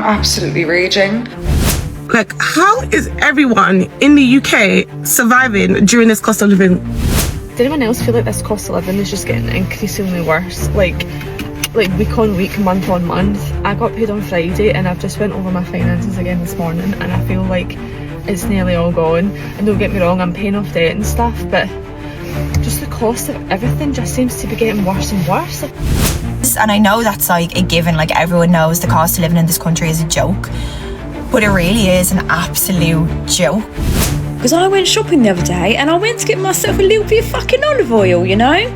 absolutely raging. Like, how is everyone in the UK surviving during this cost of living? Does anyone else feel like this cost of living is just getting increasingly worse? Like week on week, month on month. I got paid on Friday and I've just went over my finances again this morning and I feel like it's nearly all gone. And don't get me wrong, I'm paying off debt and stuff, but just the cost of everything just seems to be getting worse and worse. And I know that's like a given, like everyone knows the cost of living in this country is a joke, but it really is an absolute joke. Because I went shopping the other day and I went to get myself a little bit of fucking olive oil, you know?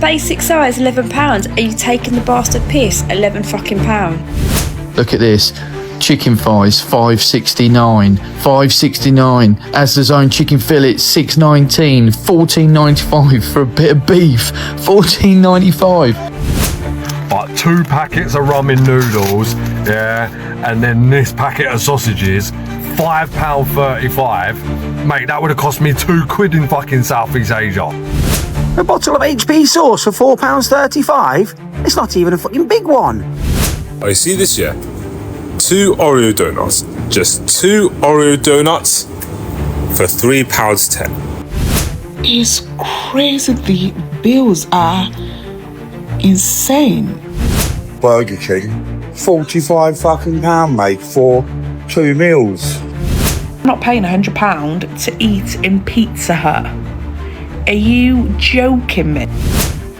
Basic size, £11. Are you taking the bastard piss? £11 fucking pound. Look at this. Chicken thighs, $5.69. $5.69. Asda's own chicken fillets, $6.19. $14.95 for a bit of beef. $14.95. But 2 packets of ramen noodles, yeah, and then this packet of sausages, £5.35. Mate, that would have cost me £2 in fucking Southeast Asia. A bottle of HP sauce for £4.35? It's not even a fucking big one. I see this here. 2 Oreo donuts. Just 2 Oreo donuts for £3.10. It's crazy. The bills are insane. Burger King, £45 fucking pound, mate, for 2 meals. I'm not paying £100 to eat in Pizza Hut. Are you joking me?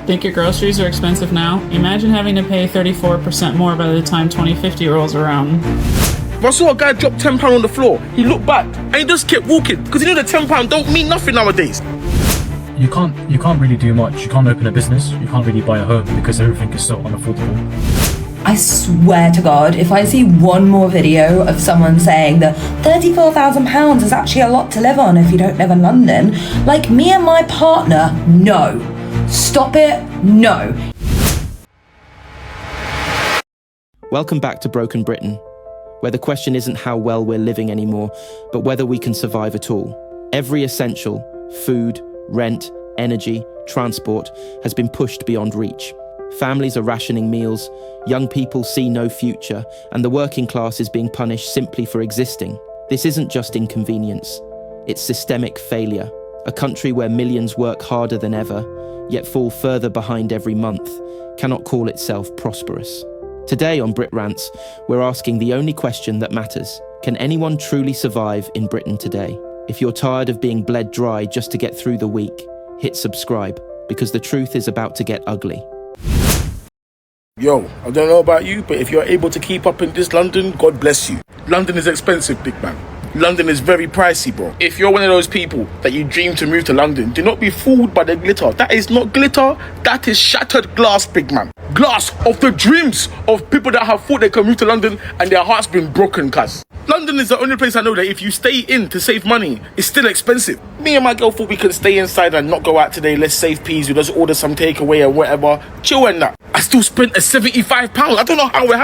Think your groceries are expensive now? Imagine having to pay 34% more by the time 2050 rolls around. I saw a guy drop £10 on the floor. He looked back and he just kept walking because he knew that £10 don't mean nothing nowadays. You can't really do much. You can't open a business. You can't really buy a home because everything is so unaffordable. I swear to God, if I see one more video of someone saying that £34,000 is actually a lot to live on if you don't live in London, like me and my partner, no. Stop it, no. Welcome back to Broken Britain, where the question isn't how well we're living anymore, but whether we can survive at all. Every essential, food, rent, energy, transport, has been pushed beyond reach. Families are rationing meals, young people see no future, and the working class is being punished simply for existing. This isn't just inconvenience, it's systemic failure. A country where millions work harder than ever, yet fall further behind every month, cannot call itself prosperous. Today on Brit Rants, we're asking the only question that matters. Can anyone truly survive in Britain today? If you're tired of being bled dry just to get through the week, hit subscribe, because the truth is about to get ugly. Yo, I don't know about you, but if you're able to keep up in this London, God bless you. London is expensive, big man. London is very pricey, bro. If you're one of those people that you dream to move to London, do not be fooled by the glitter. That is not glitter, that is shattered glass, big man. Glass of the dreams of people that have thought they can move to London and their heart's been broken, cuz. London is the only place I know that if you stay in to save money, it's still expensive. Me and my girl thought we could stay inside and not go out today. Let's save peas. We just order some takeaway or whatever. Chill and that. I still spent a £75. I don't know how it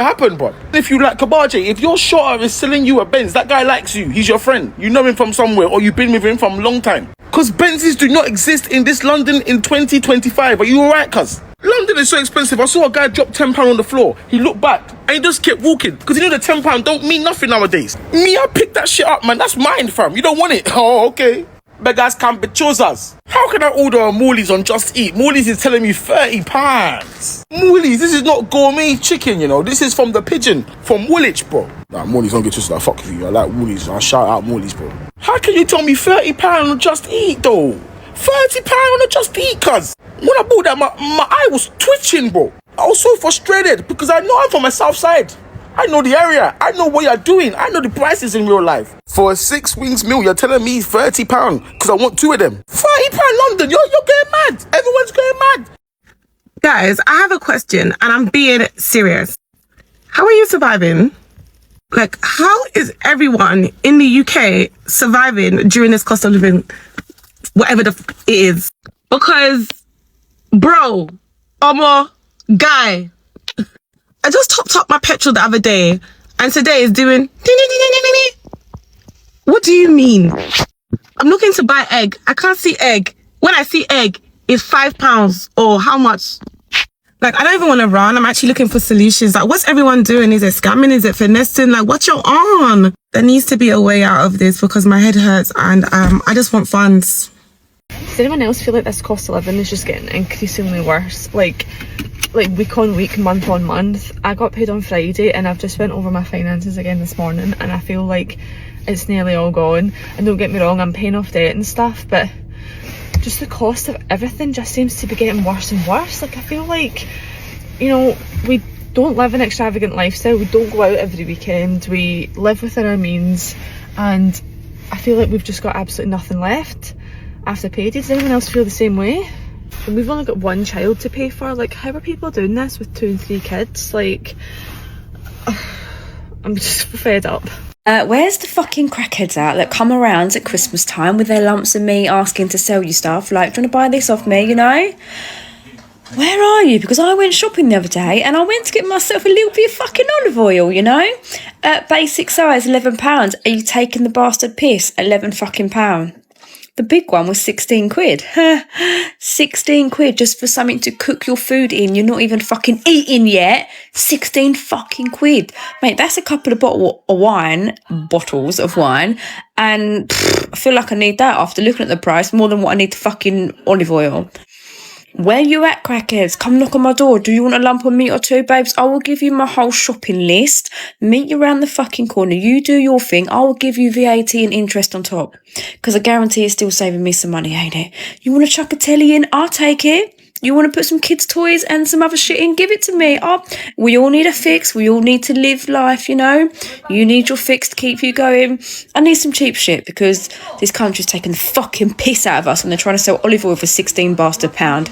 happened. Bro. If you like Kabaje, if your shotter is selling you a Benz, that guy likes you. He's your friend. You know him from somewhere or you've been with him from a long time. Because Benzes do not exist in this London in 2025. Are you alright, cuz? London is so expensive. I saw a guy drop £10 on the floor. He looked back and he just kept walking because he knew that £10 don't mean nothing nowadays. Me, I picked that shit up, man. That's mine, fam. You don't want it? Oh, okay. Beggars can't be choosers. How can I order a Morley's on Just Eat? Morley's is telling me £30. Morley's, this is not gourmet chicken, you know. This is from the pigeon, from Woolwich, bro. Nah, Morley's don't get twisted. Fuck with you. I like Woolwich. I'll shout out Morley's, bro. How can you tell me £30 on Just Eat, though? £30 on a Just Eat, cuz. When I bought that, my eye was twitching, bro. I was so frustrated because I know I'm from the south side. I know the area. I know what you're doing. I know the prices in real life. For a 6 wings meal, you're telling me £30 because I want 2 of them. £30 London, you're getting mad. Everyone's getting mad. Guys, I have a question and I'm being serious. How are you surviving? Like, how is everyone in the UK surviving during this cost of living, whatever it is? Because, bro, guy, I just topped up my petrol the other day and today is doing... What do you mean? I'm looking to buy egg. I can't see egg. When I see egg, it's £5 or how much? Like, I don't even want to run. I'm actually looking for solutions. Like, what's everyone doing? Is it scamming? Is it finessing? Like, what you're on? There needs to be a way out of this because my head hurts and I just want funds. Does anyone else feel like this cost of living is just getting increasingly worse? Like week on week, month on month. I got paid on Friday and I've just went over my finances again this morning and I feel like it's nearly all gone. And don't get me wrong, I'm paying off debt and stuff, but just the cost of everything just seems to be getting worse and worse. Like, I feel like, you know, we don't live an extravagant lifestyle, we don't go out every weekend, we live within our means, and I feel like we've just got absolutely nothing left after payday. Does anyone else feel the same way? And we've only got one child to pay for. Like, how are people doing this with 2 and 3 kids? Like, I'm just fed up. Where's the fucking crackheads at that come around at Christmas time with their lumps of meat asking to sell you stuff? Like, do you want to buy this off me, you know? Where are you? Because I went shopping the other day and I went to get myself a little bit of fucking olive oil, you know? Basic size, £11. Are you taking the bastard piss? £11 fucking pound. The big one was 16 quid. 16 quid just for something to cook your food in. You're not even fucking eating yet. 16 fucking quid. Mate, that's a couple of bottles of wine. And I feel like I need that after looking at the price more than what I need to fucking olive oil. Where you at, crackheads? Come knock on my door. Do you want a lump of meat or two, babes? I will give you my whole shopping list. Meet you around the fucking corner. You do your thing. I will give you VAT and interest on top. Because I guarantee it's still saving me some money, ain't it? You want to chuck a telly in? I'll take it. You want to put some kids' toys and some other shit in? Give it to me. We all need a fix. We all need to live life, you know? You need your fix to keep you going. I need some cheap shit because this country's taking the fucking piss out of us and they're trying to sell olive oil for 16 bastard pound.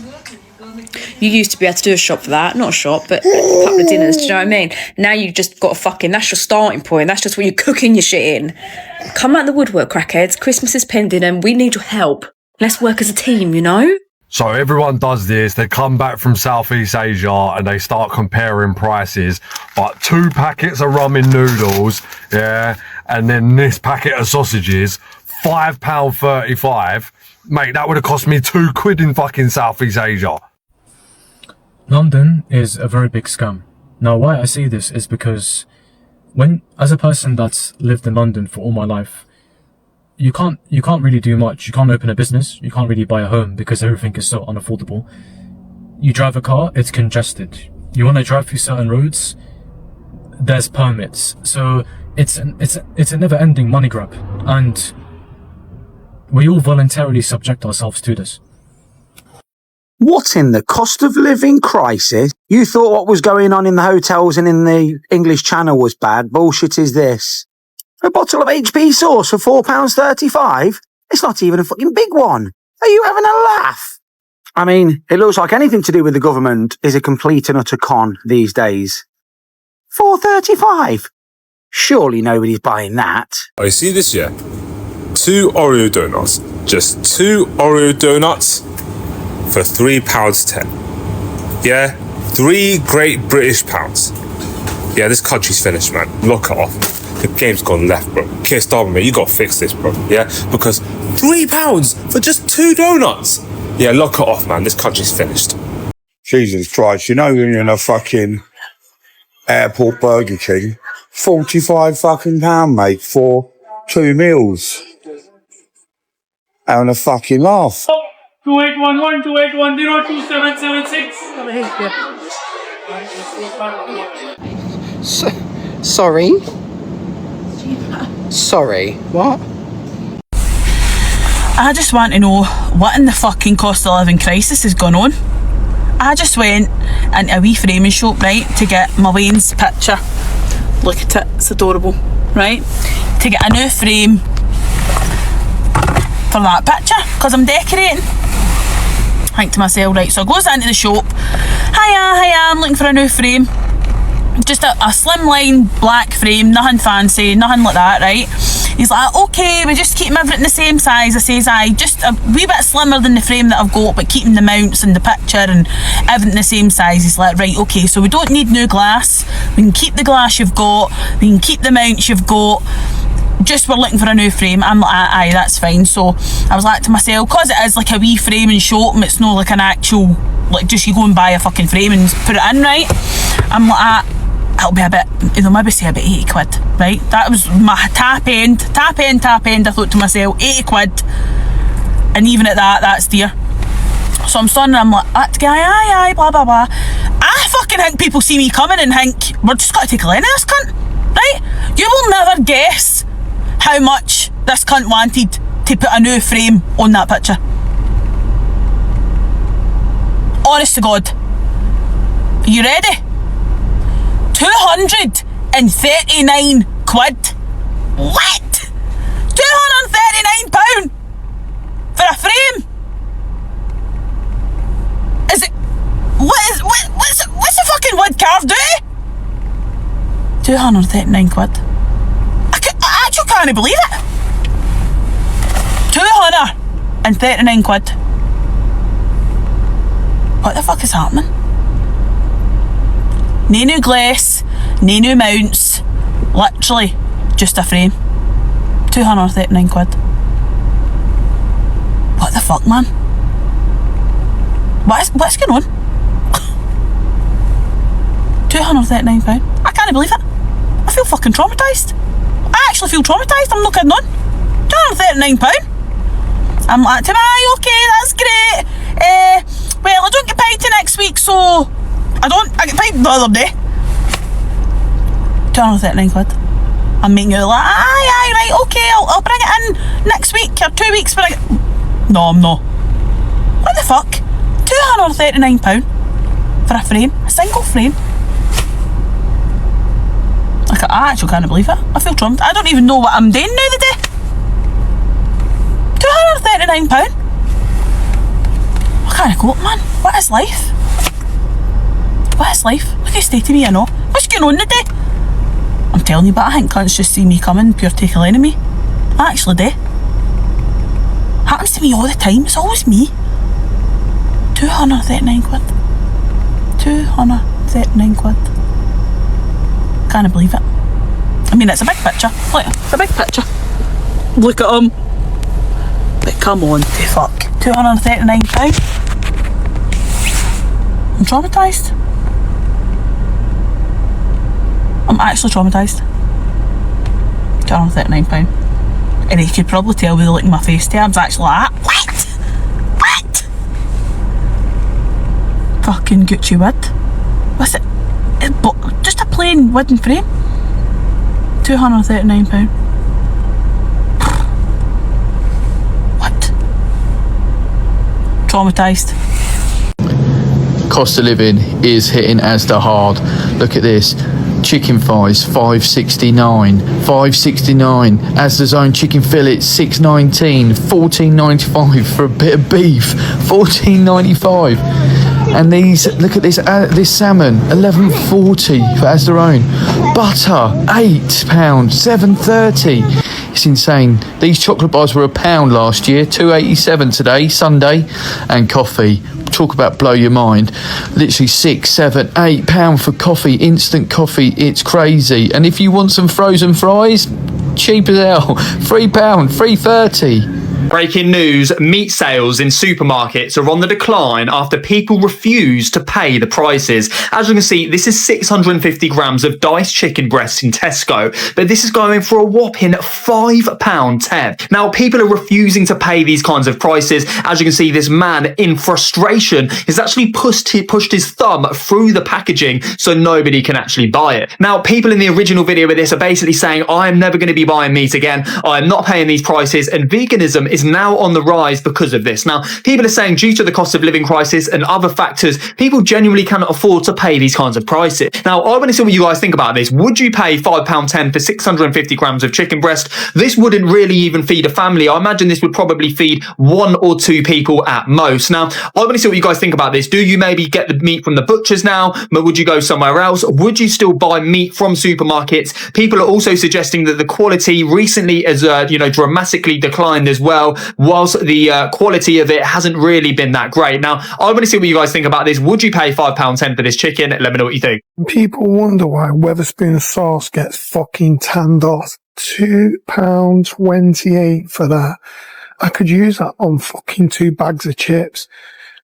You used to be able to do a shop for that. Not a shop, but a couple of dinners, do you know what I mean? Now you've just got that's your starting point. That's just where you're cooking your shit in. Come out the woodwork, crackheads. Christmas is pending and we need your help. Let's work as a team, you know? So everyone does this, they come back from Southeast Asia and they start comparing prices, but 2 packets of ramen noodles, yeah, and then this packet of sausages, £5.35, mate, that would have cost me 2 quid in fucking Southeast Asia. London is a very big scam. Now, why I say this is because as a person that's lived in London for all my life, you can't really do much. You can't open a business. You can't really buy a home because everything is so unaffordable. You drive a car, it's congested. You want to drive through certain roads, there's permits. So it's a never-ending money grab, and we all voluntarily subject ourselves to this. What in the cost of living crisis? You thought what was going on in the hotels and in the English Channel was bad. Bullshit is this. A bottle of HP sauce for £4.35? It's not even a fucking big one. Are you having a laugh? I mean, it looks like anything to do with the government is a complete and utter con these days. £4.35? Surely nobody's buying that. I see this, yeah? 2 Oreo donuts. Just 2 Oreo donuts for £3.10. Yeah? 3 great British pounds. Yeah, this country's finished, man. Lock it off. The game's gone left, bro. Keir Starmer, mate, you gotta fix this, bro. Yeah? Because £3 for just 2 donuts. Yeah, lock it off, man. This country's finished. Jesus Christ, you know when you're in a fucking airport Burger King, £45 fucking pound, mate, for 2 meals. Having a fucking laugh. 2811 2810 2776. Sorry? Sorry, what? I just want to know what in the fucking cost of living crisis has gone on. I just went into a wee framing shop, right, to get my Wayne's picture. Look at it, it's adorable, right? To get a new frame for that picture, because I'm decorating. I think to myself, right, so I goes into the shop. Hiya, I'm looking for a new frame. Just a slimline black frame, nothing fancy, nothing like that, right? He's like, okay, we just keep everything the same size. I says, aye, just a wee bit slimmer than the frame that I've got, but keeping the mounts and the picture and everything the same size. He's like, right, okay, so we don't need new glass. We can keep the glass you've got. We can keep the mounts you've got. Just we're looking for a new frame. I'm like, aye, that's fine. So I was like to myself, because it is like a wee framing shop and it's not like an actual like, just you go and buy a fucking frame and put it in, right? I'm like, it'll be a bit, maybe say about 80 quid, right? That was my top end. I thought to myself, 80 quid. And even at that, that's dear. So I'm standing there, I'm like, that guy, aye, blah, blah, blah. I fucking think people see me coming and think, we're just got to take a line of this cunt, right? You will never guess how much this cunt wanted to put a new frame on that picture. Honest to God. Are you ready? 239 quid. What? £239 for a frame? Is it? What's the fucking wood carved do? 239 quid. I actually can't believe it. 239 quid. What the fuck is happening? No new glass, no new mounts, literally just a frame. 239 quid. What the fuck, man? What's going on? £239. I can't believe it. I feel fucking traumatised. I actually feel traumatised, I'm not kidding on. £239. I'm like, aye, okay, that's great. Well, I don't get paid till next week, so I get paid the other day. 239 quid. I'm making you like, aye, right, okay, I'll bring it in next week or 2 weeks when I get... No, I'm not. What the fuck? £239 for a frame, a single frame. I actually can't believe it. I feel traumatized. I don't even know what I'm doing now the day. £239. I can't cope, man. What is life? What is life? Look, you stay to me, I know. What's going on today? I'm telling you, but I think cunts just see me coming, pure take a line of me. I actually do. Happens to me all the time. It's always me. 239 quid. 239 quid. Can't believe it. I mean, it's a big picture. Look, it's a big picture. Look at him. But come on, fuck. £239. I'm traumatised. I'm actually traumatised. £239. And you could probably tell with the look in my face tabs, actually like, what? Fucking Gucci wood. What's it? Just a plain wooden frame. £239. What? Traumatised. Cost of living is hitting Asda hard. Look at this. Chicken thighs, $5.69. $5.69. Asda's own chicken fillets, $6.19. $14.95 for a bit of beef. $14.95. And these, look at this salmon, $11.40 for Asda own. Butter, £8, $7.30. It's insane. These chocolate bars were £1 last year, $2.87 today, Sunday. And coffee, talk about blow your mind. Literally £6, £7, £8 for coffee, instant coffee. It's crazy. And if you want some frozen fries, cheap as hell, £3, $3.30. Breaking news, meat sales in supermarkets are on the decline after people refuse to pay the prices. As you can see, this is 650 grams of diced chicken breasts in Tesco, but this is going for a whopping £5.10. Now, people are refusing to pay these kinds of prices. As you can see, this man, in frustration, has actually pushed his thumb through the packaging so nobody can actually buy it. Now, people in the original video with this are basically saying, I am never going to be buying meat again. I am not paying these prices, and veganism is now on the rise because of this. Now, people are saying due to the cost of living crisis and other factors, people genuinely cannot afford to pay these kinds of prices. Now, I want to see what you guys think about this. Would you pay £5.10 for 650 grams of chicken breast? This wouldn't really even feed a family. I imagine this would probably feed 1 or 2 people at most. Now, I want to see what you guys think about this. Do you maybe get the meat from the butchers now, but would you go somewhere else? Would you still buy meat from supermarkets? People are also suggesting that the quality recently has, dramatically declined as well, whilst the quality of it hasn't really been that great. Now, I want to see what you guys think about this. Would you pay £5.10 for this chicken? Let me know what you think. People wonder why Wetherspoon sauce gets fucking tanned off. £2.28 for that. I could use that on fucking 2 bags of chips.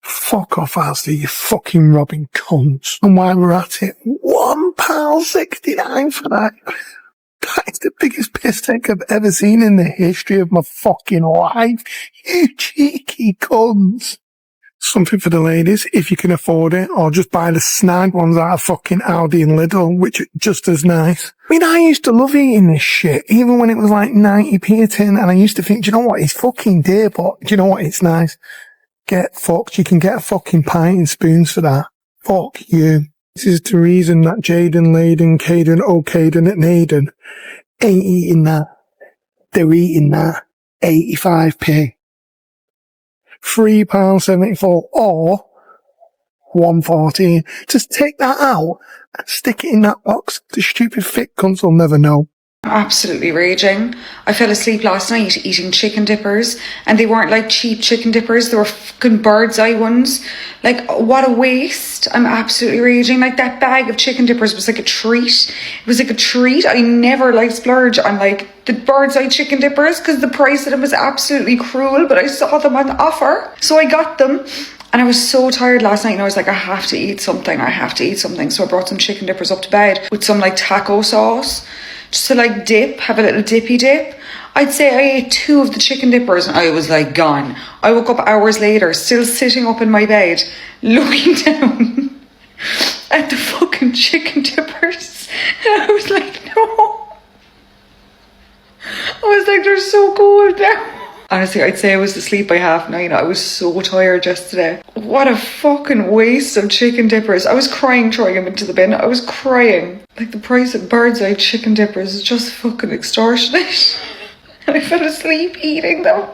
Fuck off, Asda, you fucking robbing cunts. And while we're at it, £1.69 for that. That is the biggest piss take I've ever seen in the history of my fucking life. You cheeky cunts. Something for the ladies, if you can afford it, or just buy the snag ones out of fucking Aldi and Lidl, which are just as nice. I mean, I used to love eating this shit, even when it was like 90p a tin, and I used to think, do you know what, it's fucking dear, but do you know what, it's nice. Get fucked, you can get a fucking pint and spoons for that. Fuck you. This is the reason that Jaden, Layden, Caden, O'Caden and Aiden ain't eating that. They're eating that. 85p. £3.74 or £1.14. Just take that out and stick it in that box. The stupid fit cunts will never know. Absolutely raging. I fell asleep last night eating chicken dippers, and they weren't like cheap chicken dippers, they were fucking bird's eye ones. Like, what a waste. I'm absolutely raging. Like, that bag of chicken dippers was like a treat. It was like a treat. I never like splurge on like the bird's eye chicken dippers because the price of them was absolutely cruel, but I saw them on offer, so I got them. And I was so tired last night, and I was like, I have to eat something. So I brought some chicken dippers up to bed with some like taco sauce, just to like dip, have a little dippy dip. I'd say I ate 2 of the chicken dippers and I was like gone. I woke up hours later, still sitting up in my bed, looking down at the fucking chicken dippers. And I was like, no. I was like, they're so cold now. Honestly, I'd say I was asleep by 9:30. I was so tired yesterday. What a fucking waste of chicken dippers. I was crying throwing them into the bin. I was crying. Like, the price of bird's eye chicken dippers is just fucking extortionate. And I fell asleep eating them.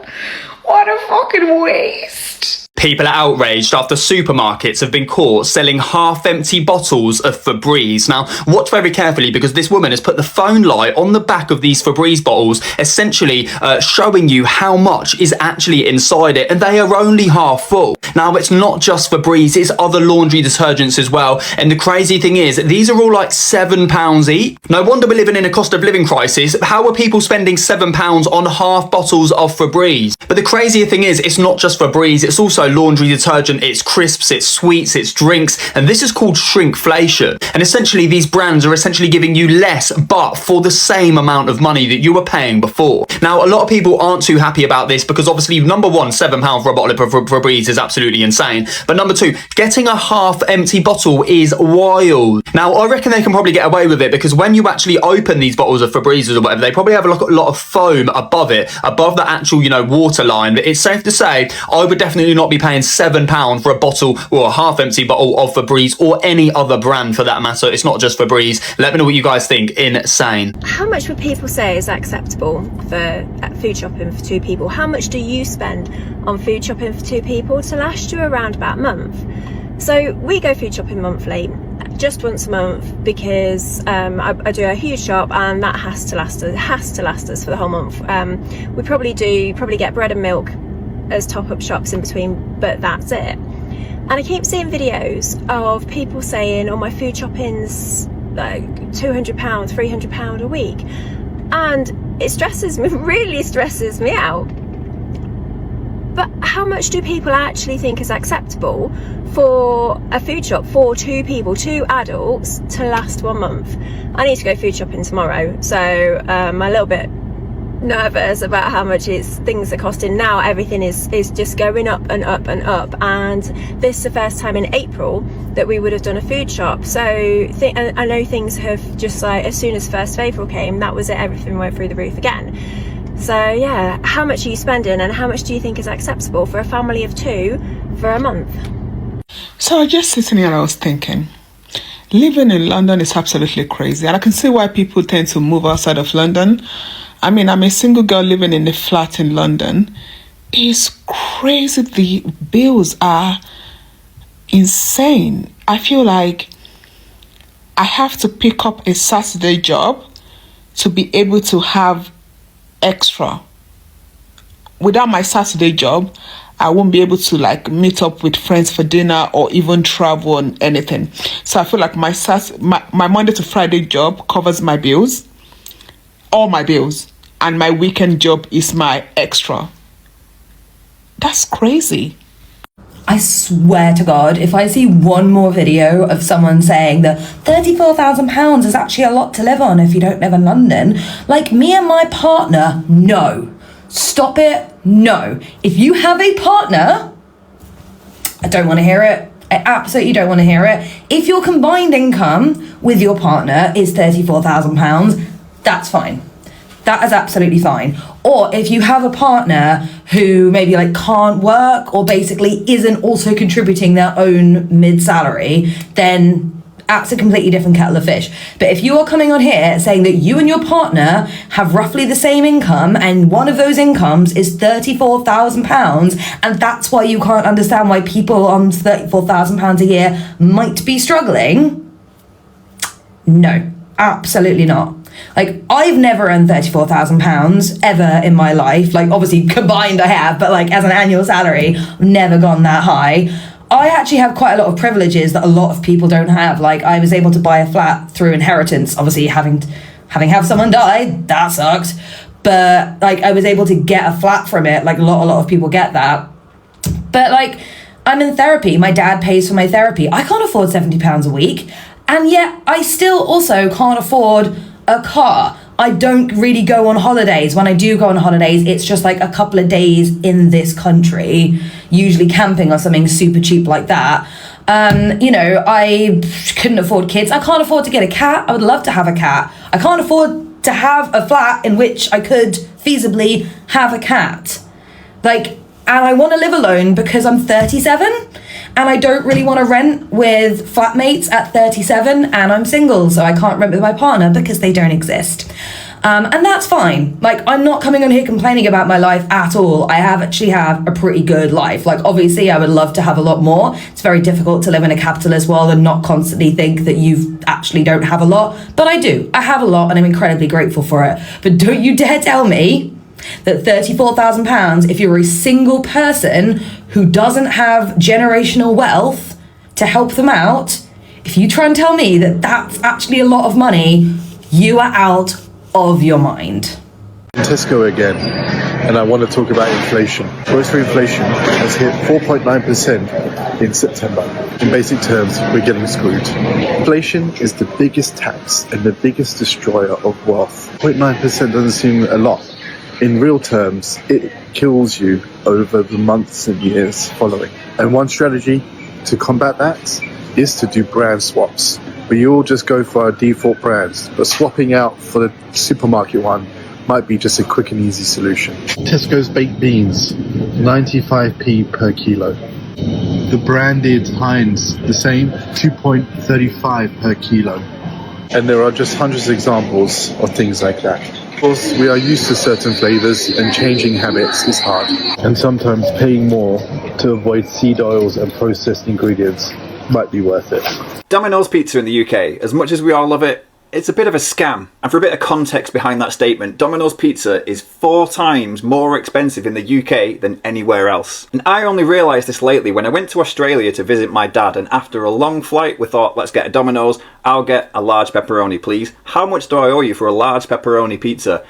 What a fucking waste. People are outraged after supermarkets have been caught selling half-empty bottles of Febreze. Now, watch very carefully because this woman has put the phone light on the back of these Febreze bottles, essentially showing you how much is actually inside it, and they are only half full. Now, it's not just Febreze, it's other laundry detergents as well, and the crazy thing is, these are all like £7 each. No wonder we're living in a cost of living crisis. How are people spending £7 on half bottles of Febreze? But the crazier thing is, it's not just Febreze, it's also laundry detergent, it's crisps, it's sweets, it's drinks, and this is called shrinkflation. And essentially these brands are essentially giving you less but for the same amount of money that you were paying before. Now, a lot of people aren't too happy about this because obviously, number one, £7 for a bottle of Febreze is absolutely insane, but number two, getting a half empty bottle is wild. Now, I reckon they can probably get away with it because when you actually open these bottles of Febreze or whatever, they probably have a lot of foam above it, above the actual, water line. But it's safe to say I would definitely not be paying £7 for a bottle or a half empty bottle of Febreze or any other brand for that matter. It's not just Febreze. Let me know what you guys think. Insane. How much would people say is acceptable for food shopping for 2 people? How much do you spend on food shopping for 2 people to last you around about a month? So we go food shopping monthly, just once a month, because I do a huge shop and that has to last us for the whole month. We probably get bread and milk as top-up shops in between, but that's it. And I keep seeing videos of people saying, oh, my food shopping's like £200, £300 a week, and it stresses me, really stresses me out. But how much do people actually think is acceptable for a food shop for 2 people, 2 adults, to last 1 month? I need to go food shopping tomorrow, so I'm a little bit nervous about how much things are costing now. Everything is just going up and up and up, and this is the first time in April that we would have done a food shop. So I know things have just, like, as soon as 1st of April came, that was it, everything went through the roof again. So yeah, how much are you spending, and how much do you think is acceptable for a family of 2 for a month? So I was just sitting here and I was thinking, living in London is absolutely crazy, and I can see why people tend to move outside of London. I mean, I'm a single girl living in a flat in London. It's crazy. The bills are insane. I feel like I have to pick up a Saturday job to be able to have extra. Without my Saturday job, I won't be able to meet up with friends for dinner or even travel on anything. So I feel like my Monday to Friday job covers my bills, all my bills, and my weekend job is my extra. That's crazy. I swear to God, if I see one more video of someone saying that £34,000 is actually a lot to live on if you don't live in London, like me and my partner, no. Stop it, no. If you have a partner, I don't want to hear it. I absolutely don't want to hear it. If your combined income with your partner is £34,000, that's fine. That is absolutely fine. Or if you have a partner who maybe like can't work or basically isn't also contributing their own mid-salary, then that's a completely different kettle of fish. But if you are coming on here saying that you and your partner have roughly the same income and one of those incomes is £34,000 and that's why you can't understand why people on £34,000 a year might be struggling, no, absolutely not. Like, I've never earned £34,000 ever in my life. Like, obviously combined I have, but like as an annual salary, I've never gone that high. I actually have quite a lot of privileges that a lot of people don't have. Like, I was able to buy a flat through inheritance. Obviously, having have someone die, that sucked. But like, I was able to get a flat from it. Like, a lot of people get that. But like, I'm in therapy. My dad pays for my therapy. I can't afford £70 a week. And yet I still also can't afford a car. I don't really go on holidays. When I do go on holidays, it's just like a couple of days in this country, usually camping or something super cheap like that. You know, I couldn't afford kids. I can't afford to get a cat. I would love to have a cat. I can't afford to have a flat in which I could feasibly have a cat. Like, and I want to live alone because I'm 37 and I don't really want to rent with flatmates at 37 and I'm single, so I can't rent with my partner because they don't exist. And that's fine. Like, I'm not coming on here complaining about my life at all. I actually have a pretty good life. Like, obviously I would love to have a lot more. It's very difficult to live in a capitalist world and not constantly think that you actually don't have a lot, but I do. I have a lot and I'm incredibly grateful for it. But don't you dare tell me that £34,000, if you're a single person who doesn't have generational wealth to help them out, if you try and tell me that that's actually a lot of money, you are out of your mind. Tesco again, and I want to talk about inflation. Grocery inflation has hit 4.9% in September. In basic terms, we're getting screwed. Inflation is the biggest tax and the biggest destroyer of wealth. 0.9% doesn't seem a lot. In real terms, it kills you over the months and years following. And one strategy to combat that is to do brand swaps. We all just go for our default brands, but swapping out for the supermarket one might be just a quick and easy solution. Tesco's baked beans, 95p per kilo. The branded Heinz, the same, 2.35 per kilo. And there are just hundreds of examples of things like that. Of course, we are used to certain flavours and changing habits is hard. And sometimes paying more to avoid seed oils and processed ingredients might be worth it. Domino's Pizza in the UK, as much as we all love it, it's a bit of a scam. And for a bit of context behind that statement, Domino's Pizza is 4 times more expensive in the UK than anywhere else. And I only realised this lately when I went to Australia to visit my dad, and after a long flight we thought, let's get a Domino's, I'll get a large pepperoni please. How much do I owe you for a large pepperoni pizza?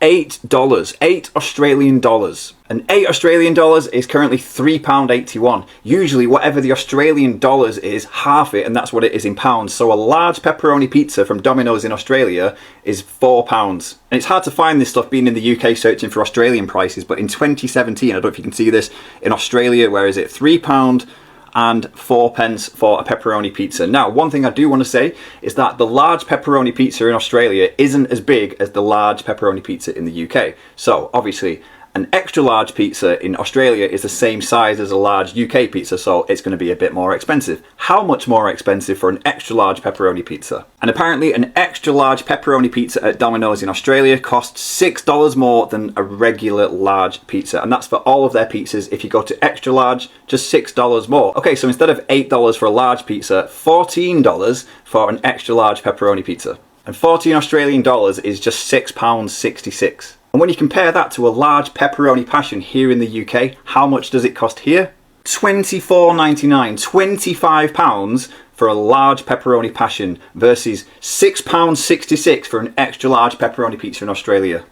$8, 8 Australian dollars. And 8 Australian dollars is currently £3.81. Usually whatever the Australian dollars is, half it, and that's what it is in pounds. So a large pepperoni pizza from Domino's in Australia is £4. And it's hard to find this stuff being in the UK searching for Australian prices, but in 2017, I don't know if you can see this, in Australia, where is it? £3 and 4 pence for a pepperoni pizza. Now, one thing I do want to say is that the large pepperoni pizza in Australia isn't as big as the large pepperoni pizza in the UK. So obviously an extra large pizza in Australia is the same size as a large UK pizza, so it's going to be a bit more expensive. How much more expensive for an extra large pepperoni pizza? And apparently an extra large pepperoni pizza at Domino's in Australia costs $6 more than a regular large pizza, and that's for all of their pizzas. If you go to extra large, just $6 more. Okay, so instead of $8 for a large pizza, $14 for an extra large pepperoni pizza. And 14 Australian dollars is just £6.66. And when you compare that to a large pepperoni passion here in the UK, how much does it cost here? £24.99, £25 for a large pepperoni passion versus £6.66 for an extra large pepperoni pizza in Australia.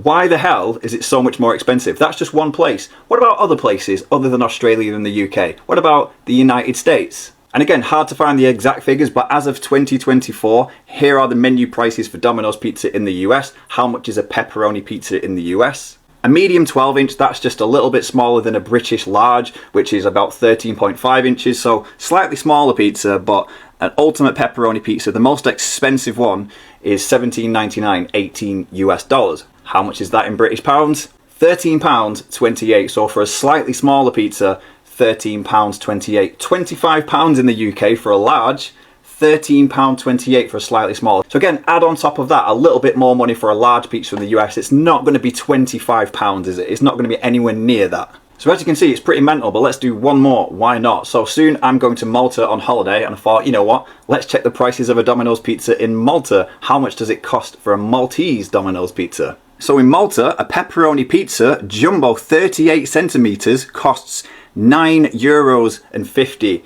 Why the hell is it so much more expensive? That's just one place. What about other places other than Australia and the UK? What about the United States? And again, hard to find the exact figures, but as of 2024, here are the menu prices for Domino's Pizza in the US. How much is a pepperoni pizza in the US? A medium 12-inch, that's just a little bit smaller than a British large, which is about 13.5 inches, so slightly smaller pizza, but an ultimate pepperoni pizza, the most expensive one, is $17.99, $18 US. How much is that in British pounds? £13.28, so for a slightly smaller pizza, £13.28. £25 in the UK for a large, £13.28 for a slightly smaller. So again, add on top of that a little bit more money for a large pizza in the US. It's not going to be £25, is it? It's not going to be anywhere near that. So as you can see, it's pretty mental, but let's do one more. Why not? So soon I'm going to Malta on holiday, and I thought, you know what? Let's check the prices of a Domino's pizza in Malta. How much does it cost for a Maltese Domino's pizza? So in Malta, a pepperoni pizza, jumbo 38 centimetres, costs €9.50.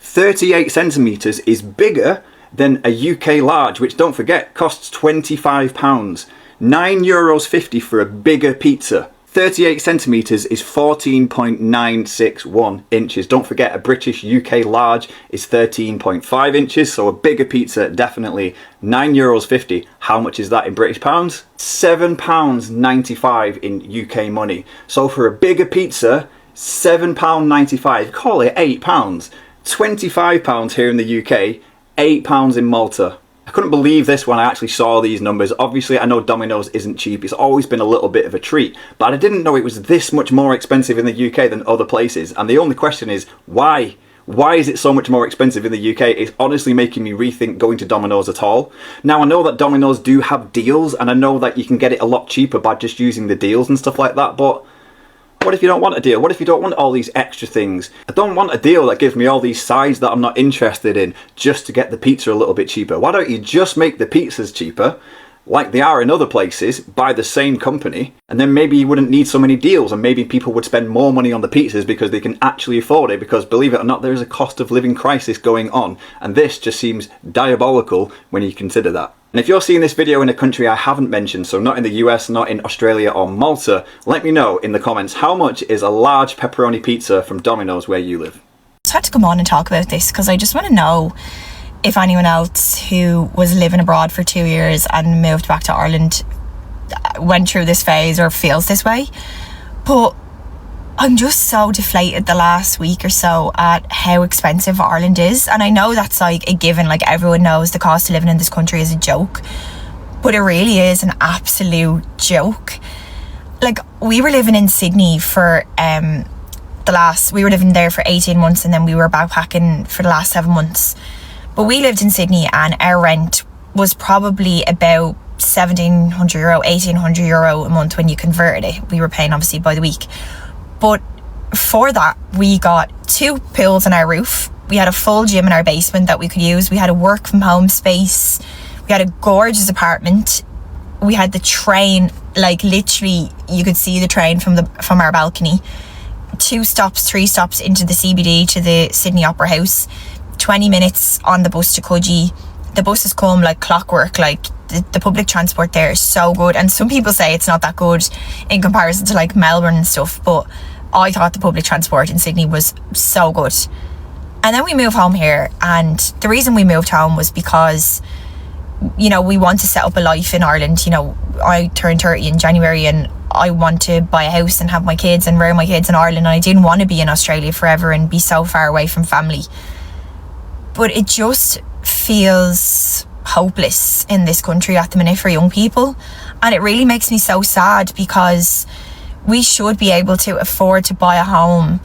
38 centimetres is bigger than a UK large, which, don't forget, costs £25. €9.50 for a bigger pizza. 38 centimetres is 14.961 inches. Don't forget, a British UK large is 13.5 inches, so a bigger pizza, definitely. €9.50. How much is that in British pounds? £7.95 in UK money. So for a bigger pizza, £7.95, call it £8. £25 here in the UK, £8 in Malta. I couldn't believe this when I actually saw these numbers. Obviously, I know Domino's isn't cheap. It's always been a little bit of a treat. But I didn't know it was this much more expensive in the UK than other places. And the only question is, why? Why is it so much more expensive in the UK? It's honestly making me rethink going to Domino's at all. Now, I know that Domino's do have deals, and I know that you can get it a lot cheaper by just using the deals and stuff like that, but what if you don't want a deal? What if you don't want all these extra things? I don't want a deal that gives me all these sides that I'm not interested in just to get the pizza a little bit cheaper. Why don't you just make the pizzas cheaper, like they are in other places, by the same company, and then maybe you wouldn't need so many deals, and maybe people would spend more money on the pizzas because they can actually afford it, because believe it or not, there is a cost of living crisis going on, and this just seems diabolical when you consider that. And if you're seeing this video in a country I haven't mentioned, so not in the US, not in Australia or Malta, let me know in the comments, how much is a large pepperoni pizza from Domino's where you live? I just had to come on and talk about this because I just want to know if anyone else who was living abroad for 2 years and moved back to Ireland went through this phase or feels this way. But I'm just so deflated the last week or so at how expensive Ireland is. And I know that's like a given, like everyone knows the cost of living in this country is a joke, but it really is an absolute joke. Like, we were living in Sydney for we were living there for 18 months, and then we were backpacking for the last 7 months. But we lived in Sydney and our rent was probably about €1,700, €1,800 a month when you converted it. We were paying obviously by the week. But for that, we got 2 pools on our roof. We had a full gym in our basement that we could use. We had a work from home space. We had a gorgeous apartment. We had the train, like literally you could see the train from our balcony. 3 stops into the CBD to the Sydney Opera House. 20 minutes on the bus to Coogee. The buses come like clockwork, like the public transport there is so good. And some people say it's not that good in comparison to like Melbourne and stuff, but I thought the public transport in Sydney was so good. And then we moved home here, and the reason we moved home was because, you know, we want to set up a life in Ireland. You know, I turned 30 in January and I want to buy a house and have my kids and rear my kids in Ireland, and I didn't want to be in Australia forever and be so far away from family. But it just feels hopeless in this country at the minute for young people, and it really makes me so sad because we should be able to afford to buy a home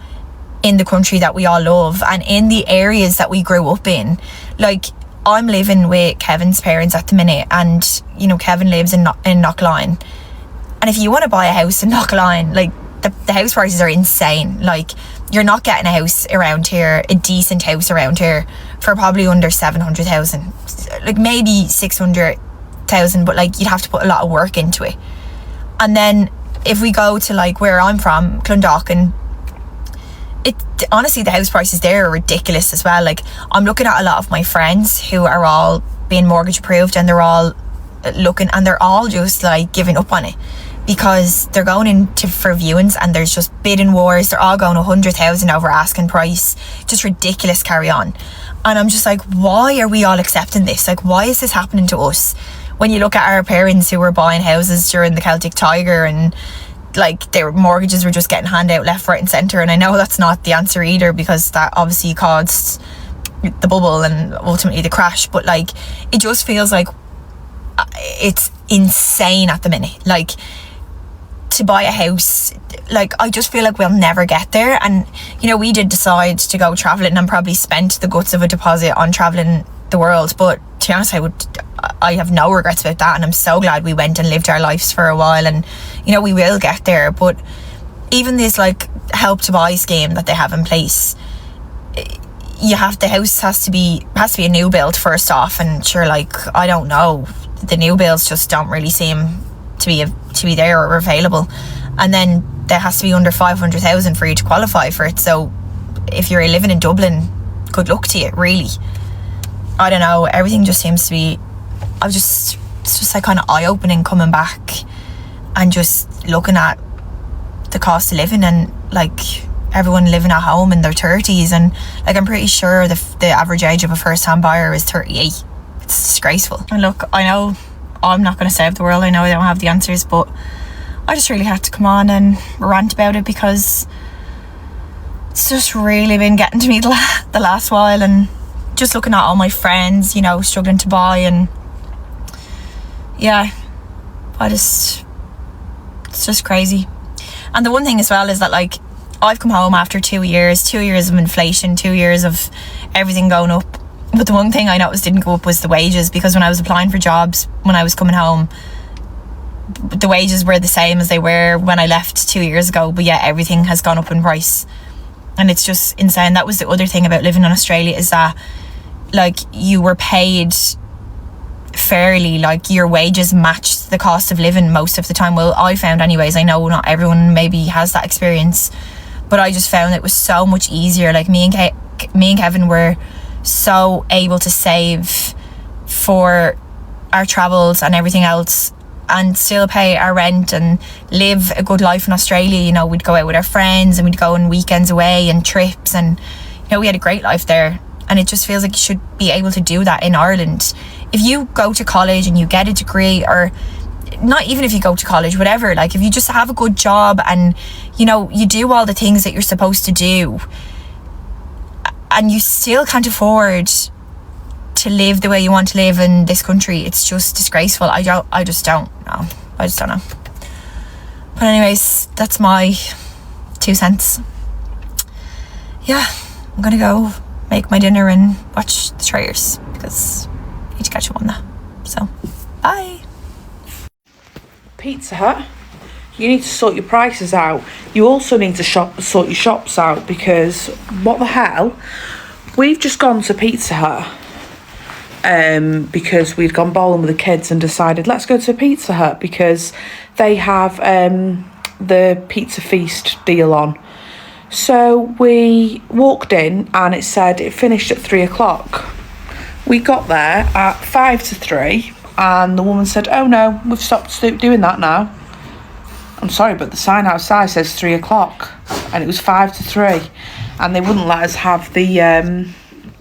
in the country that we all love and in the areas that we grew up in. Like, I'm living with Kevin's parents at the minute, and you know, Kevin lives in Knockline, and if you want to buy a house in Knockline, like the house prices are insane. Like, you're not getting a house around here, a decent house around here, for probably under 700,000, like maybe 600,000, but like you'd have to put a lot of work into it. And then if we go to like where I'm from, Clondalkin, honestly the house prices there are ridiculous as well. Like, I'm looking at a lot of my friends who are all being mortgage approved, and they're all looking, and they're all just like giving up on it because they're going into for viewings and there's just bidding wars. They're all going 100,000 over asking price. Just ridiculous carry on. And I'm just like, why are we all accepting this? Like, why is this happening to us? When you look at our parents who were buying houses during the Celtic Tiger and like their mortgages were just getting handed out left, right and centre. And I know that's not the answer either, because that obviously caused the bubble and ultimately the crash. But like, it just feels like it's insane at the minute. Like, to buy a house, like, I just feel like we'll never get there. And you know, we did decide to go travelling and probably spent the guts of a deposit on travelling the world, but to be honest, I have no regrets about that, and I'm so glad we went and lived our lives for a while. And you know, we will get there. But even this like help to buy scheme that they have in place, the house has to be a new build first off, and sure, like, I don't know, the new builds just don't really seem to be there or available. And then there has to be under 500,000 for you to qualify for it. So if you're living in Dublin, good luck to you, really. I don't know, everything just seems to be, it's just like kind of eye-opening coming back and just looking at the cost of living, and like everyone living at home in their 30s, and like I'm pretty sure the average age of a first-time buyer is 38. It's disgraceful. And look, I know I'm not going to save the world, I know I don't have the answers, but I just really had to come on and rant about it, because it's just really been getting to me the last while. And just looking at all my friends, you know, struggling to buy, and yeah, it's just crazy. And the one thing as well is that, like, I've come home after 2 years of inflation, 2 years of everything going up. But the one thing I noticed didn't go up was the wages, because when I was applying for jobs when I was coming home, the wages were the same as they were when I left 2 years ago, but yet everything has gone up in price. And it's just insane. That was the other thing about living in Australia, is that like you were paid fairly, like your wages matched the cost of living most of the time. Well, I found anyways. I know not everyone maybe has that experience, but I just found it was so much easier. Like me and Kevin were so able to save for our travels and everything else, and still pay our rent and live a good life in Australia. You know, we'd go out with our friends and we'd go on weekends away and trips, and you know, we had a great life there. And it just feels like you should be able to do that in Ireland. If you go to college and you get a degree, or not even if you go to college, whatever, like if you just have a good job and, you know, you do all the things that you're supposed to do, and you still can't afford to live the way you want to live in this country, it's just disgraceful. I just don't know. But anyways, that's my 2 cents. Yeah, I'm gonna go make my dinner and watch the trailers, because I need to catch up on that. So, bye. Pizza Hut, you need to sort your prices out. You also need to sort your shops out, because what the hell? We've just gone to Pizza Hut because we'd gone bowling with the kids and decided let's go to Pizza Hut because they have the Pizza Feast deal on. So we walked in and it said it finished at 3 o'clock. We got there at 5 to 3 and the woman said, oh no, we've stopped doing that now. I'm sorry, but the sign outside says 3 o'clock and it was 5 to 3 and they wouldn't let us have the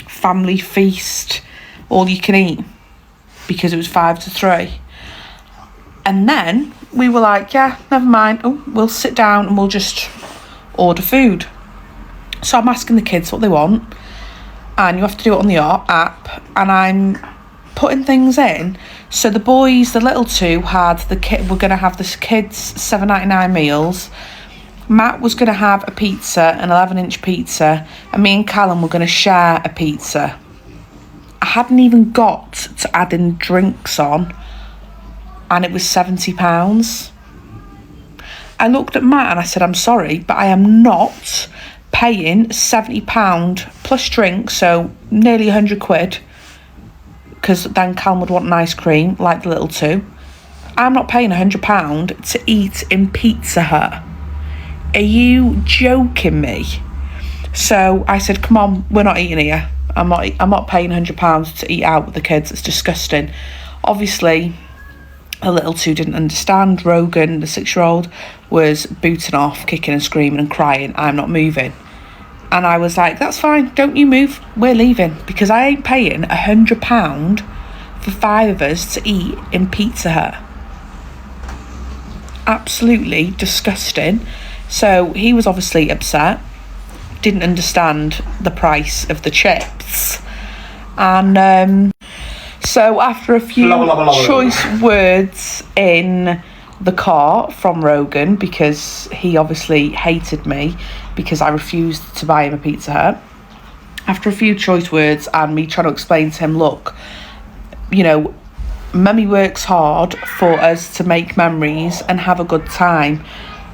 family feast all you can eat because it was 5 to 3. And then we were like, yeah, never mind. Oh, we'll sit down and we'll just order food. So I'm asking the kids what they want and you have to do it on the app and I'm putting things in. So the boys, the little two, we're going to have the kids $7.99 meals. Matt was going to have a pizza, an 11-inch pizza, and me and Callum were going to share a pizza. I hadn't even got to add in drinks on and it was £70. I looked at Matt and I said, I'm sorry, but I am not paying £70 plus drinks, so nearly 100 quid, because then Callum would want an ice cream, like the little two. I'm not paying £100 to eat in Pizza Hut. Are you joking me? So I said, come on, we're not eating here. I'm not paying £100 to eat out with the kids. It's disgusting. Obviously, The little two didn't understand. Rogan, the 6-year-old, was booting off, kicking and screaming and crying, I'm not moving. And I was like, that's fine, don't you move, we're leaving. Because I ain't paying £100 for 5 of us to eat in Pizza Hut. Absolutely disgusting. So he was obviously upset, didn't understand the price of the chips. And so after a few choice words in the car from Rogan, because he obviously hated me because I refused to buy him a Pizza Hut, after a few choice words and me trying to explain to him, look, you know, Mummy works hard for us to make memories and have a good time.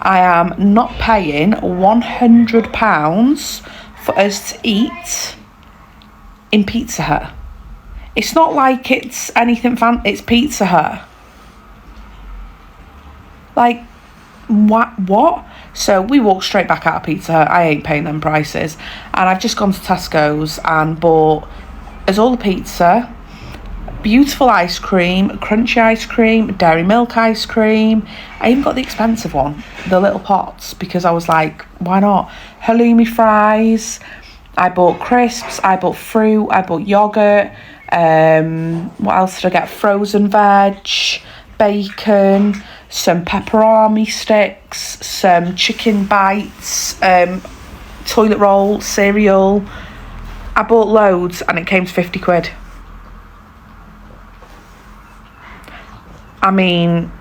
I am not paying £100 for us to eat in Pizza Hut. It's not like it's anything it's Pizza Hut. Like, what? So we walked straight back out of Pizza Hut. I ain't paying them prices. And I've just gone to Tesco's and bought us all the pizza, beautiful ice cream, crunchy ice cream, dairy milk ice cream. I even got the expensive one, the little pots, because I was like, why not? Halloumi fries. I bought crisps. I bought fruit. I bought yogurt. What else did I get? Frozen veg, bacon, some pepperoni sticks, some chicken bites, toilet roll, cereal. I bought loads and it came to 50 quid. I mean,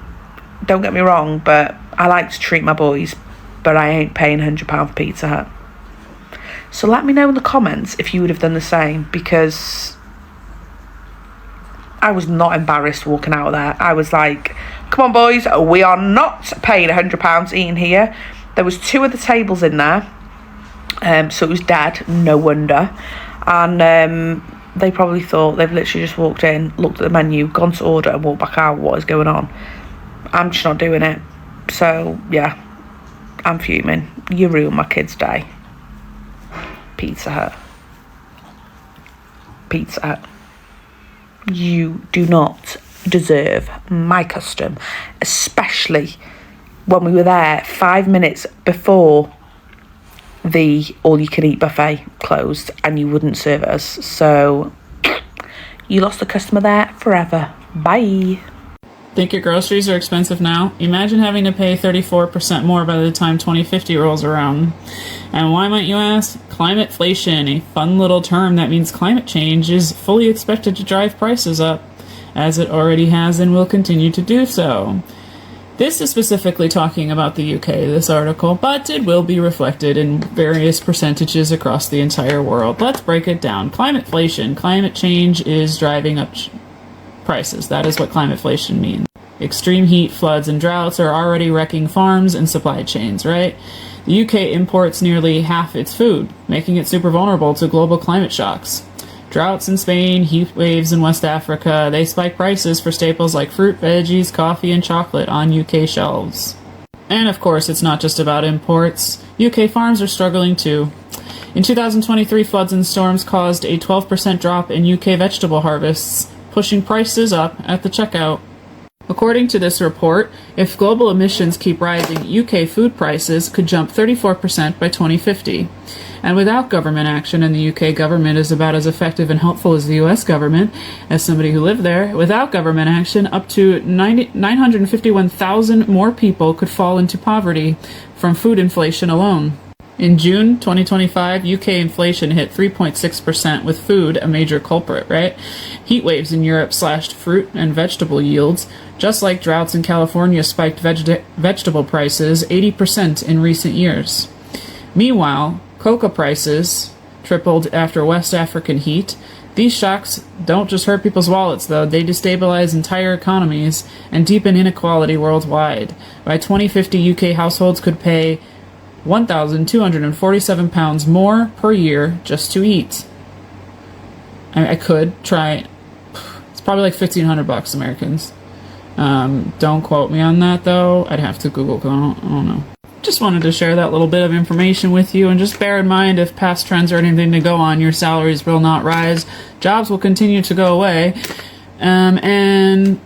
don't get me wrong, but I like to treat my boys, but I ain't paying £100 for Pizza Hut. So let me know in the comments if you would have done the same, because I was not embarrassed walking out of there. I was like, come on boys, we are not paying £100 eating here. There was 2 of the tables in there, so it was dead, no wonder. And they probably thought they've literally just walked in, looked at the menu, gone to order and walked back out. What is going on? I'm just not doing it. So yeah, I'm fuming. You ruined my kid's day. Pizza Hut. Pizza Hut. You do not deserve my custom, especially when we were there 5 minutes before the all-you-can-eat buffet closed and you wouldn't serve us. So you lost a customer there forever. Bye. Think your groceries are expensive now? Imagine having to pay 34% more by the time 2050 rolls around. And why might you ask? Climateflation, a fun little term that means climate change, is fully expected to drive prices up, as it already has and will continue to do so. This is specifically talking about the UK, this article, but it will be reflected in various percentages across the entire world. Let's break it down. Climateflation. Climate change is driving up prices. That is what climateflation means. Extreme heat, floods, and droughts are already wrecking farms and supply chains, right? The UK imports nearly half its food, making it super vulnerable to global climate shocks. Droughts in Spain, heat waves in West Africa, they spike prices for staples like fruit, veggies, coffee, and chocolate on UK shelves. And of course, it's not just about imports. UK farms are struggling too. In 2023, floods and storms caused a 12% drop in UK vegetable harvests, pushing prices up at the checkout. According to this report, if global emissions keep rising, UK food prices could jump 34% by 2050. And without government action, and the UK government is about as effective and helpful as the US government, as somebody who lived there, without government action, up to 951,000 more people could fall into poverty from food inflation alone. In June 2025, UK inflation hit 3.6%, with food a major culprit, right? Heat waves in Europe slashed fruit and vegetable yields, just like droughts in California spiked vegetable prices 80% in recent years. Meanwhile, cocoa prices tripled after West African heat. These shocks don't just hurt people's wallets, though. They destabilize entire economies and deepen inequality worldwide. By 2050, UK households could pay £1,247 more per year just to eat. I could try. It's probably like $1,500 Americans. Don't quote me on that though. I'd have to Google. I don't know. Just wanted to share that little bit of information with you, and just bear in mind, if past trends are anything to go on, your salaries will not rise. Jobs will continue to go away, and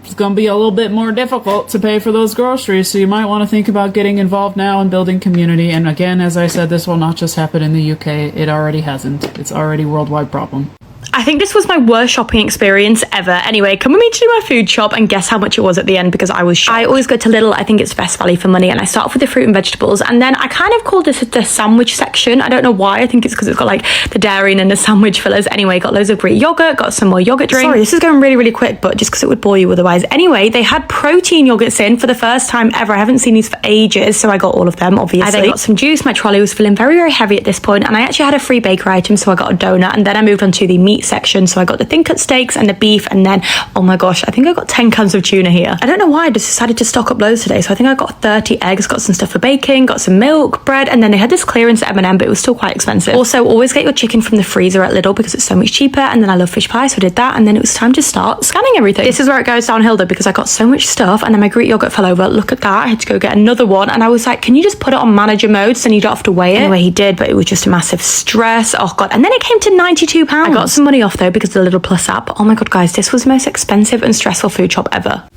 It's going to be a little bit more difficult to pay for those groceries, so you might want to think about getting involved now and building community. And again, as I said, this will not just happen in the UK. It already hasn't. It's already a worldwide problem. I think this was my worst shopping experience ever. Anyway, come with me to do my food shop and guess how much it was at the end, because I was shocked. I always go to Lidl. I think it's best value for money, and I start off with the fruit and vegetables, and then I kind of call this the sandwich section. I don't know why. I think it's because it's got like the dairy and then the sandwich fillers. Anyway, got loads of Greek yogurt, got some more yogurt drinks. Sorry, this is going really, really quick, but just because it would bore you otherwise. Anyway, they had protein yogurts in for the first time ever. I haven't seen these for ages, so I got all of them, obviously. I then got some juice. My trolley was feeling very, very heavy at this point, and I actually had a free bakery item, so I got a donut, and then I moved on to the meat section, so I got the thin cut steaks and the beef, and then, oh my gosh, I think I got 10 cans of tuna here. I don't know why I just decided to stock up loads today, so I think I got 30 eggs, got some stuff for baking, got some milk, bread, and then they had this clearance at M&M, but it was still quite expensive. Also, always get your chicken from the freezer at Lidl because it's so much cheaper, and then I love fish pie, so I did that, and then it was time to start scanning everything. This is where it goes downhill though, because I got so much stuff, and then my Greek yogurt fell over. Look at that. I had to go get another one, and I was like, can you just put it on manager mode so you don't have to weigh it? Anyway, he did, but it was just a massive stress. Oh god. And then it came to £92. I got some money off though because of the Lidl Plus app. Oh my god, guys, this was the most expensive and stressful food shop ever.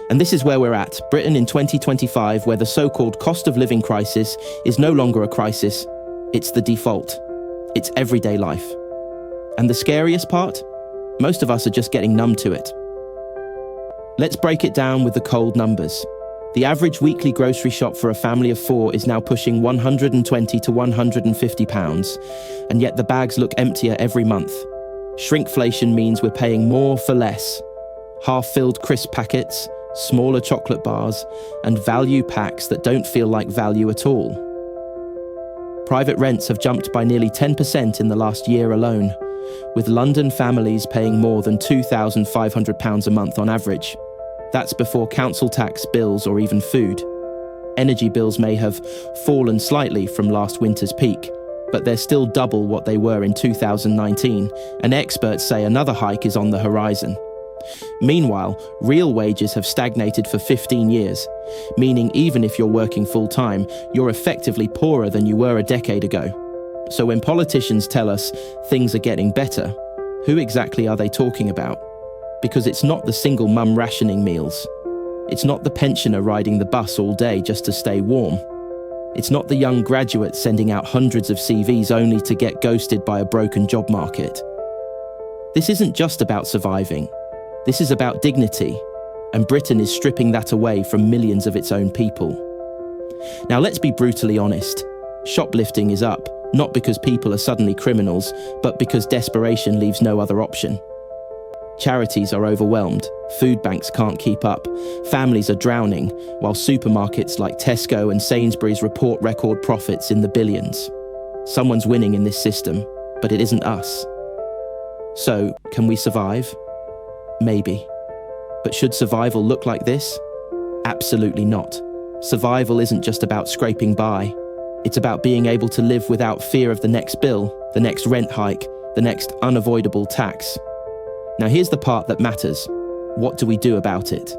And this is where we're at, Britain in 2025, where the so-called cost of living crisis is no longer a crisis, it's the default. It's everyday life. And the scariest part? Most of us are just getting numb to it. Let's break it down with the cold numbers. The average weekly grocery shop for a family of 4 is now pushing £120 to £150, and yet the bags look emptier every month. Shrinkflation means we're paying more for less. Half-filled crisp packets, smaller chocolate bars, and value packs that don't feel like value at all. Private rents have jumped by nearly 10% in the last year alone, with London families paying more than £2,500 a month on average. That's before council tax, bills, or even food. Energy bills may have fallen slightly from last winter's peak, but they're still double what they were in 2019, and experts say another hike is on the horizon. Meanwhile, real wages have stagnated for 15 years, meaning even if you're working full-time, you're effectively poorer than you were a decade ago. So when politicians tell us things are getting better, who exactly are they talking about? Because it's not the single mum rationing meals. It's not the pensioner riding the bus all day just to stay warm. It's not the young graduate sending out hundreds of CVs only to get ghosted by a broken job market. This isn't just about surviving. This is about dignity, and Britain is stripping that away from millions of its own people. Now let's be brutally honest. Shoplifting is up, not because people are suddenly criminals, but because desperation leaves no other option. Charities are overwhelmed, food banks can't keep up, families are drowning, while supermarkets like Tesco and Sainsbury's report record profits in the billions. Someone's winning in this system, but it isn't us. So, can we survive? Maybe. But should survival look like this? Absolutely not. Survival isn't just about scraping by. It's about being able to live without fear of the next bill, the next rent hike, the next unavoidable tax. Now here's the part that matters. What do we do about it?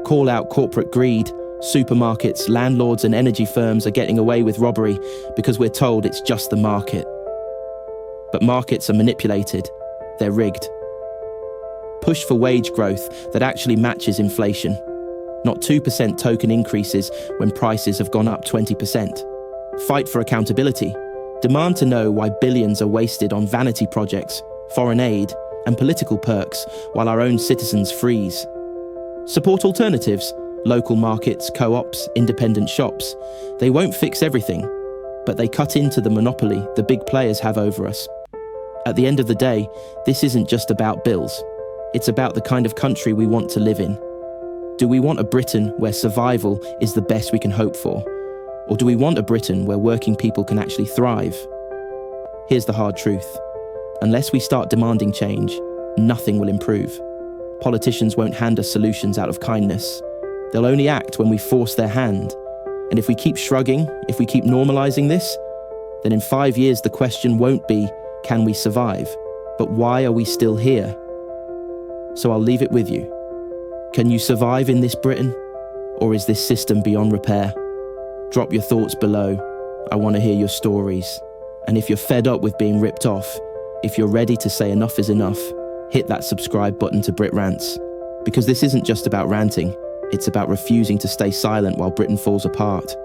Call out corporate greed. Supermarkets, landlords and energy firms are getting away with robbery because we're told it's just the market. But markets are manipulated. They're rigged. Push for wage growth that actually matches inflation. Not 2% token increases when prices have gone up 20%. Fight for accountability. Demand to know why billions are wasted on vanity projects, foreign aid, and political perks while our own citizens freeze. Support alternatives, local markets, co-ops, independent shops. They won't fix everything, but they cut into the monopoly the big players have over us. At the end of the day, this isn't just about bills. It's about the kind of country we want to live in. Do we want a Britain where survival is the best we can hope for? Or do we want a Britain where working people can actually thrive? Here's the hard truth. Unless we start demanding change, nothing will improve. Politicians won't hand us solutions out of kindness. They'll only act when we force their hand. And if we keep shrugging, if we keep normalizing this, then in 5 years the question won't be, can we survive? But why are we still here? So I'll leave it with you. Can you survive in this Britain? Or is this system beyond repair? Drop your thoughts below. I want to hear your stories. And if you're fed up with being ripped off, if you're ready to say enough is enough, hit that subscribe button to Brit Rants. Because this isn't just about ranting, it's about refusing to stay silent while Britain falls apart.